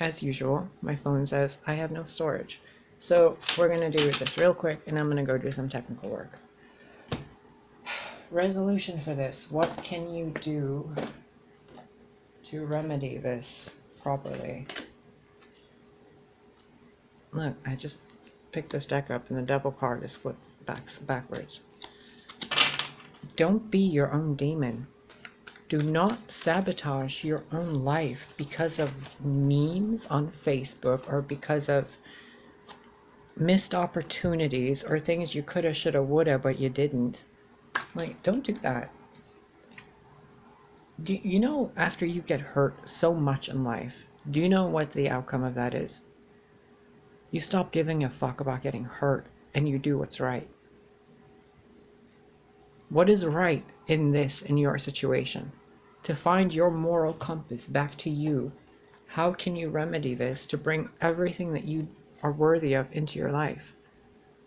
as usual, my phone says I have no storage. So we're going to do this real quick, and I'm going to go do some technical work. Resolution for this. What can you do to remedy this properly? Look, I just picked this deck up and the devil card is flipped backwards. Don't be your own demon. Do not sabotage your own life because of memes on Facebook or because of missed opportunities or things you coulda, shoulda, woulda, but you didn't. Like, don't do that. Do you know, after you get hurt so much in life, do you know what the outcome of that is? You stop giving a fuck about getting hurt and you do what's right. What is right in your situation? To find your moral compass back to you. How can you remedy this to bring everything that you are worthy of into your life?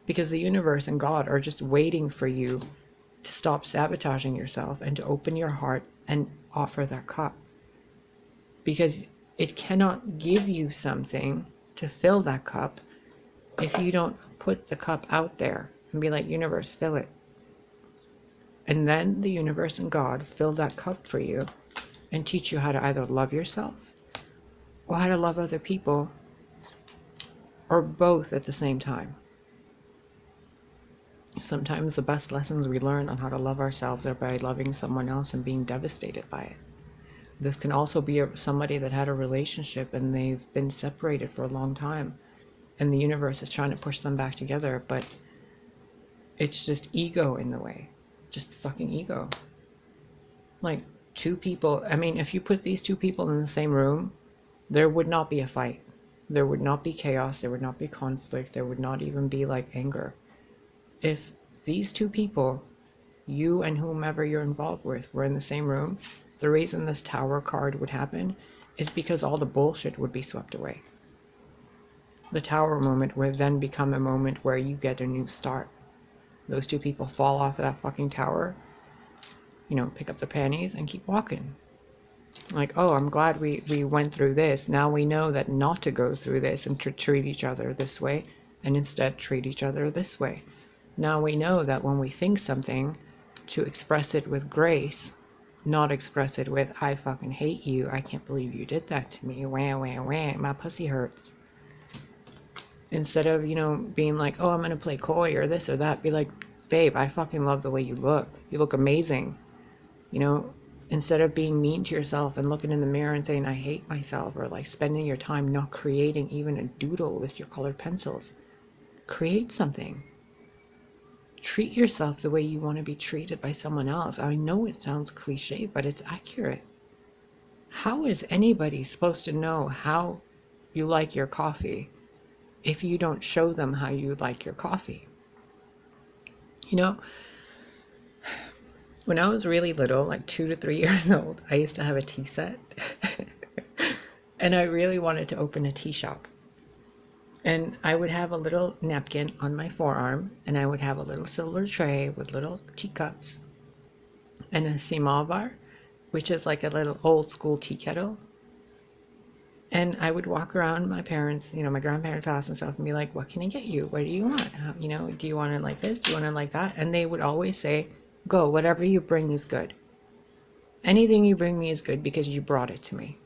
Because the universe and God are just waiting for you to stop sabotaging yourself and to open your heart and offer that cup. Because it cannot give you something to fill that cup if you don't put the cup out there and be like, universe, fill it. And then the universe and God fill that cup for you and teach you how to either love yourself or how to love other people, or both at the same time. Sometimes the best lessons we learn on how to love ourselves are by loving someone else and being devastated by it. This can also be somebody that had a relationship and they've been separated for a long time and the universe is trying to push them back together, but it's just ego in the way. Just fucking ego. Like, two people, I mean, if you put these two people in the same room, there would not be a fight. There would not be chaos. There would not be conflict. There would not even be like anger. If these two people, you and whomever you're involved with, were in the same room, the reason this Tower card would happen is because all the bullshit would be swept away. The Tower moment would then become a moment where you get a new start. Those two people fall off of that fucking tower, you know, pick up their panties and keep walking. Like, oh, I'm glad we went through this. Now we know that not to go through this and to treat each other this way, and instead treat each other this way. Now we know that when we think something, to express it with grace, not express it with, I fucking hate you, I can't believe you did that to me, wah, wah, wah, my pussy hurts. Instead of, you know, being like, oh, I'm gonna play coy or this or that, be like, babe, I fucking love the way you look. You look amazing. You know, instead of being mean to yourself and looking in the mirror and saying, I hate myself, or like spending your time not creating even a doodle with your colored pencils. Create something. Treat yourself the way you want to be treated by someone else. I know it sounds cliche, but it's accurate. How is anybody supposed to know how you like your coffee if you don't show them how you like your coffee? You know, when I was really little, like 2 to 3 years old, I used to have a tea set. And I really wanted to open a tea shop. And I would have a little napkin on my forearm, and I would have a little silver tray with little teacups and a samovar, which is like a little old school tea kettle. And I would walk around my parents, you know, my grandparents' house and stuff, and be like, what can I get you? What do you want? You know, do you want it like this? Do you want it like that? And they would always say, go, whatever you bring is good. Anything you bring me is good because you brought it to me.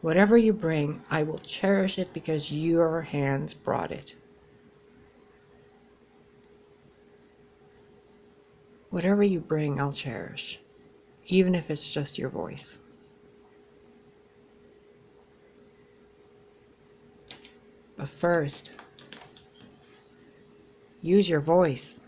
Whatever you bring, I will cherish it because your hands brought it. Whatever you bring, I'll cherish, even if it's just your voice. But first, use your voice.